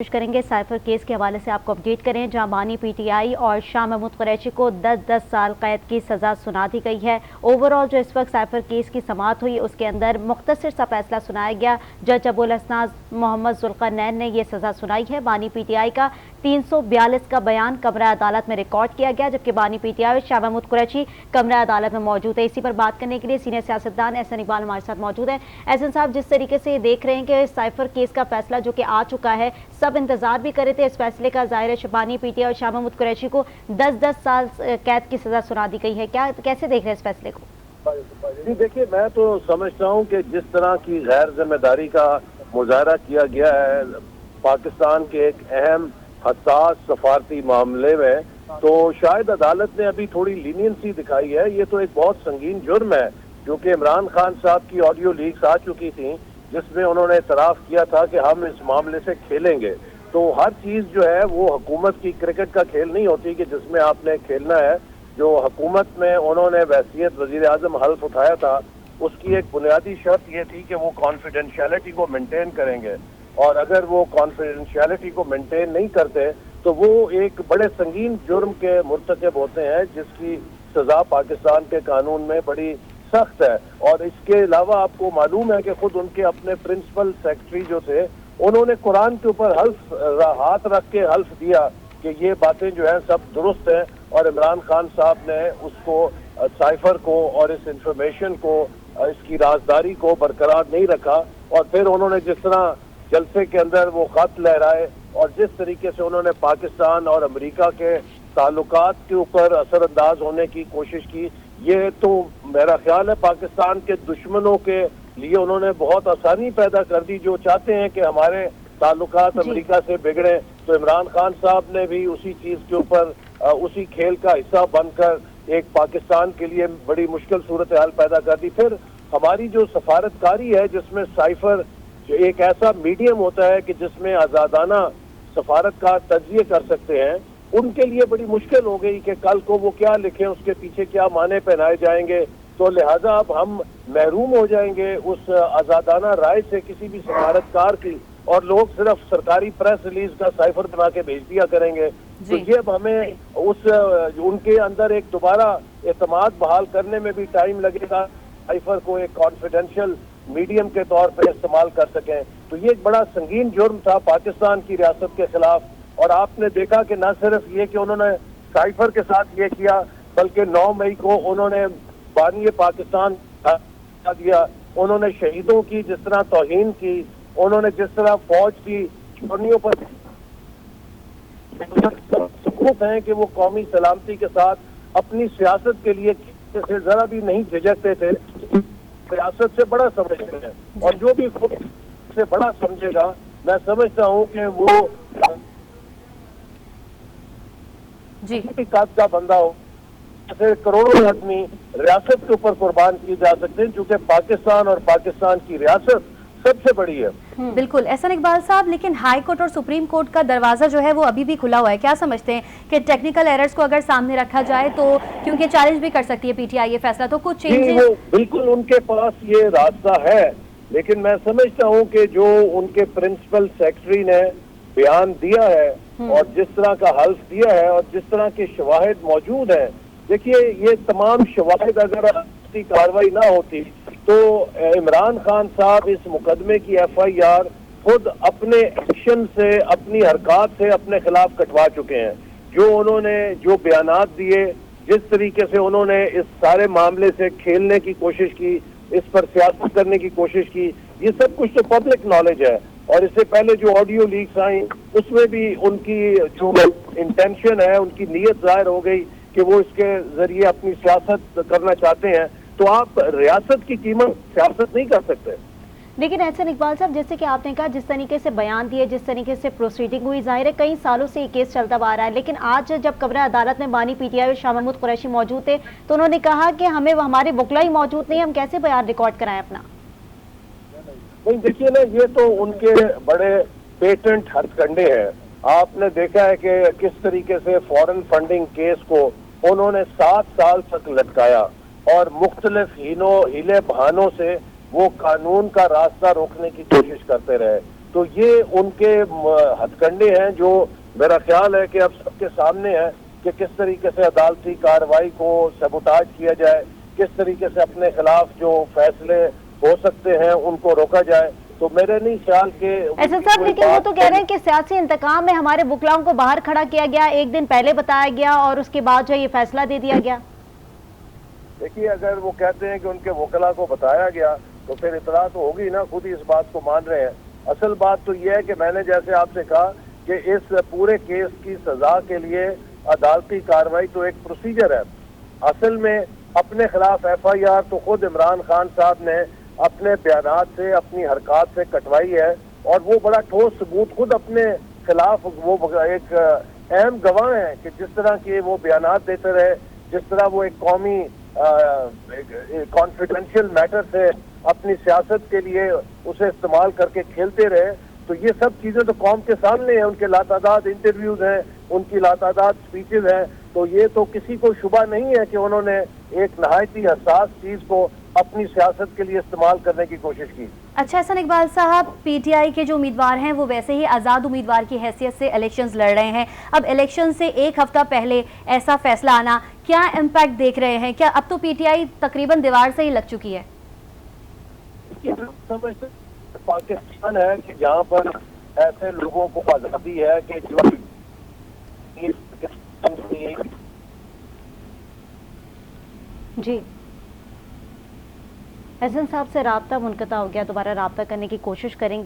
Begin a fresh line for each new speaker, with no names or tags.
کوشش کریں گے سائفر کیس کے حوالے سے آپ کو اپڈیٹ کریں، جہاں بانی پی ٹی آئی اور شاہ محمود قریشی کو 10 سال قید کی سزا سنا دی گئی ہے۔ اوورآل جو اس وقت سائفر کیس کی سماعت ہوئی اس کے اندر مختصر سا فیصلہ سنایا گیا۔ جج ابو الاسناد محمد ذوالقرنین نے یہ سزا سنائی ہے۔ بانی پی ٹی آئی کا 342 کا بیان کمرہ عدالت میں ریکارڈ کیا گیا، جبکہ بانی پی ٹی آئی اور شاہ محمود قریشی کمرہ عدالت میں موجود ہے۔ اسی پر بات کرنے کے لیے سینئر سیاستدان احسن اقبال ہمارے ساتھ موجود ہیں۔ احسن صاحب، جس طریقے سے یہ دیکھ رہے ہیں کہ سائفر کیس کا فیصلہ جو کہ آ چکا ہے، سب انتظار بھی کر رہے تھے اس فیصلے کا، ظاہر ہے شبانی پی ٹی آئی اور شاہ محمود قریشی کو 10 سال قید کی سزا سنا دی گئی ہے، کیسے دیکھ رہے ہیں اس فیصلے کو؟
جی دیکھیے، میں تو سمجھتا ہوں کہ جس طرح کی غیر ذمہ داری کا مظاہرہ کیا گیا ہے پاکستان کے ایک اہم حساس سفارتی معاملے میں، تو شاید عدالت نے ابھی تھوڑی لینینسی دکھائی ہے۔ یہ تو ایک بہت سنگین جرم ہے، کیونکہ عمران خان صاحب کی آڈیو لیکس آ چکی تھیں جس میں انہوں نے اعتراف کیا تھا کہ ہم اس معاملے سے کھیلیں گے۔ تو ہر چیز جو ہے وہ حکومت کی کرکٹ کا کھیل نہیں ہوتی کہ جس میں آپ نے کھیلنا ہے۔ جو حکومت میں انہوں نے بحیثیت وزیر اعظم حلف اٹھایا تھا، اس کی ایک بنیادی شرط یہ تھی کہ وہ کانفیڈینشیلٹی کو مینٹین کریں گے، اور اگر وہ کانفیڈینشیلٹی کو مینٹین نہیں کرتے تو وہ ایک بڑے سنگین جرم کے مرتکب ہوتے ہیں، جس کی سزا پاکستان کے قانون میں بڑی سخت ہے۔ اور اس کے علاوہ آپ کو معلوم ہے کہ خود ان کے اپنے پرنسپل سیکرٹری جو تھے، انہوں نے قرآن کے اوپر ہاتھ رکھ کے حلف دیا کہ یہ باتیں جو ہیں سب درست ہیں، اور عمران خان صاحب نے اس کو سائفر کو اور اس انفارمیشن کو، اس کی رازداری کو برقرار نہیں رکھا۔ اور پھر انہوں نے جس طرح جلسے کے اندر وہ خط لہرائے اور جس طریقے سے انہوں نے پاکستان اور امریکہ کے تعلقات کے اوپر اثر انداز ہونے کی کوشش کی، یہ تو میرا خیال ہے پاکستان کے دشمنوں کے لیے انہوں نے بہت آسانی پیدا کر دی، جو چاہتے ہیں کہ ہمارے تعلقات امریکہ سے بگڑے۔ تو عمران خان صاحب نے بھی اسی چیز کے اوپر اسی کھیل کا حصہ بن کر ایک پاکستان کے لیے بڑی مشکل صورتحال پیدا کر دی۔ پھر ہماری جو سفارتکاری ہے، جس میں سائفر ایک ایسا میڈیم ہوتا ہے کہ جس میں آزادانہ سفارتکار تجزیے کر سکتے ہیں، ان کے لیے بڑی مشکل ہو گئی کہ کل کو وہ کیا لکھیں، اس کے پیچھے کیا معنی پہنائے جائیں گے۔ تو لہٰذا اب ہم محروم ہو جائیں گے اس آزادانہ رائے سے کسی بھی سفارتکار کی، اور لوگ صرف سرکاری پریس ریلیز کا سائفر بنا کے بھیج دیا کریں گے۔ تو یہ اب ہمیں ان کے اندر ایک دوبارہ اعتماد بحال کرنے میں بھی ٹائم لگے گا، سائفر کو ایک کانفیڈینشیل میڈیم کے طور پہ استعمال کر سکیں۔ تو یہ ایک بڑا سنگین جرم تھا پاکستان کی ریاست کے خلاف۔ اور آپ نے دیکھا کہ نہ صرف یہ کہ انہوں نے سائفر کے ساتھ یہ کیا، بلکہ 9 مئی کو انہوں نے بانی پاکستان دیا، انہوں نے شہیدوں کی جس طرح توہین کی، انہوں نے جس طرح فوج کی چوریوں پر ثبوت ہیں کہ وہ قومی سلامتی کے ساتھ اپنی سیاست کے لیے ذرا بھی نہیں جھجکتے تھے، سیاست سے بڑا سمجھتے ہیں، اور جو بھی خود سے بڑا سمجھے گا، میں سمجھتا ہوں کہ وہ قد کا بندہ ہو، ایسے کروڑوں آدمی ریاست کے اوپر قربان کیے جا سکتے ہیں، کیونکہ پاکستان اور پاکستان کی ریاست سب سے بڑی ہے۔
بالکل احسن اقبال صاحب، لیکن ہائی کورٹ اور سپریم کورٹ کا دروازہ جو ہے وہ ابھی بھی کھلا ہوا ہے، کیا سمجھتے ہیں کہ ٹیکنیکل ایررز کو اگر سامنے رکھا جائے تو، کیونکہ چیلنج بھی کر سکتی ہے پی ٹی آئی یہ فیصلہ، تو کچھ چینجز؟
بالکل ان کے پاس یہ راستہ ہے، لیکن میں سمجھتا ہوں کہ جو ان کے پرنسپل سیکرٹری نے بیان دیا ہے اور جس طرح کا حلف دیا ہے اور جس طرح کے شواہد موجود ہیں، دیکھیے یہ تمام شواہد اگر کی کاروائی نہ ہوتی تو عمران خان صاحب اس مقدمے کی ایف آئی آر خود اپنے ایکشن سے، اپنی حرکات سے اپنے خلاف کٹوا چکے ہیں۔ جو انہوں نے جو بیانات دیے، جس طریقے سے انہوں نے اس سارے معاملے سے کھیلنے کی کوشش کی، اس پر سیاست کرنے کی کوشش کی، یہ سب کچھ تو پبلک نالج ہے۔ اور اس سے پہلے جو آڈیو لیکس آئیں اس میں بھی ان کی جو انٹینشن ہے، ان کی نیت ظاہر ہو گئی کہ وہ اس کے ذریعے اپنی سیاست کرنا چاہتے ہیں۔ تو آپ ریاست کی قیمت سیاست نہیں کر سکتے۔
لیکن احسن اقبال صاحب، جیسے کہ آپ نے کہا جس طریقے سے بیان دیے، جس طریقے سے پروسیڈنگ ہوئی، ظاہر ہے کئی سالوں سے یہ کیس چلتا آ رہا ہے، لیکن آج جب کمرہ عدالت میں بانی پی ٹی آئی اور شاہ محمود قریشی موجود تھے تو انہوں نے کہا کہ ہمیں ہمارے وکلا ہی موجود نہیں، ہم کیسے بیان ریکارڈ کرائیں اپنا؟
نہیں دیکھیے نا، یہ تو ان کے بڑے پیٹنٹ ہتھ کنڈے ہیں۔ آپ نے دیکھا ہے کہ کس طریقے سے فورن فنڈنگ کیس کو انہوں نے 7 سال تک لٹکایا، اور مختلف ہیلے بہانوں سے وہ قانون کا راستہ روکنے کی کوشش کرتے رہے۔ تو یہ ان کے ہتھ کنڈے ہیں جو میرا خیال ہے کہ اب سب کے سامنے ہے کہ کس طریقے سے عدالتی کارروائی کو سیبوٹاج کیا جائے، کس طریقے سے اپنے خلاف جو فیصلے ہو سکتے ہیں ان کو روکا جائے. تو میرے نہیں خیال کہ
احسن صاحب لیکن وہ تو کہہ رہے ہیں کہ سیاسی انتقام میں ہمارے وکلاؤں کو باہر کھڑا کیا گیا، ایک دن پہلے بتایا گیا اور اس کے بعد جو یہ فیصلہ دے دیا گیا.
دیکھیے اگر وہ کہتے ہیں کہ ان کے وکلا کو بتایا گیا تو پھر اطلاع تو ہوگی نا، خود ہی اس بات کو مان رہے ہیں. اصل بات تو یہ ہے کہ میں نے جیسے آپ سے کہا کہ اس پورے کیس کی سزا کے لیے عدالتی کارروائی تو ایک پروسیجر ہے. اصل میں اپنے خلاف ایف آئی آر تو خود عمران خان صاحب نے اپنے بیانات سے، اپنی حرکات سے کٹوائی ہے، اور وہ بڑا ٹھوس ثبوت خود اپنے خلاف، وہ ایک اہم گواہ ہیں کہ جس طرح کے وہ بیانات دیتے رہے، جس طرح وہ ایک قومی کانفیڈینشیل میٹر سے اپنی سیاست کے لیے اسے استعمال کر کے کھیلتے رہے. تو یہ سب چیزیں تو قوم کے سامنے ہیں، ان کے لاتعداد انٹرویوز ہیں، ان کی لاتعداد سپیچز ہیں. تو یہ تو کسی کو شبہ نہیں ہے کہ انہوں نے ایک نہایت ہی حساس چیز کو اپنی سیاست کے لیے استعمال کرنے کی کوشش کی.
اچھا احسن اقبال صاحب، پی ٹی آئی کے جو امیدوار ہیں وہ ویسے ہی آزاد امیدوار کی حیثیت سے الیکشنز لڑ رہے ہیں. اب الیکشن سے ایک ہفتہ پہلے ایسا فیصلہ آنا، کیا امپیکٹ دیکھ رہے ہیں؟ کیا اب تو پی ٹی آئی تقریباً دیوار سے ہی لگ چکی ہے؟
پاکستان ہے کہ جہاں پر ایسے لوگوں کو آزادی ہے کہ جو
جی احسن صاحب سے رابطہ منقطع ہو گیا، دوبارہ رابطہ کرنے کی کوشش کریں گے.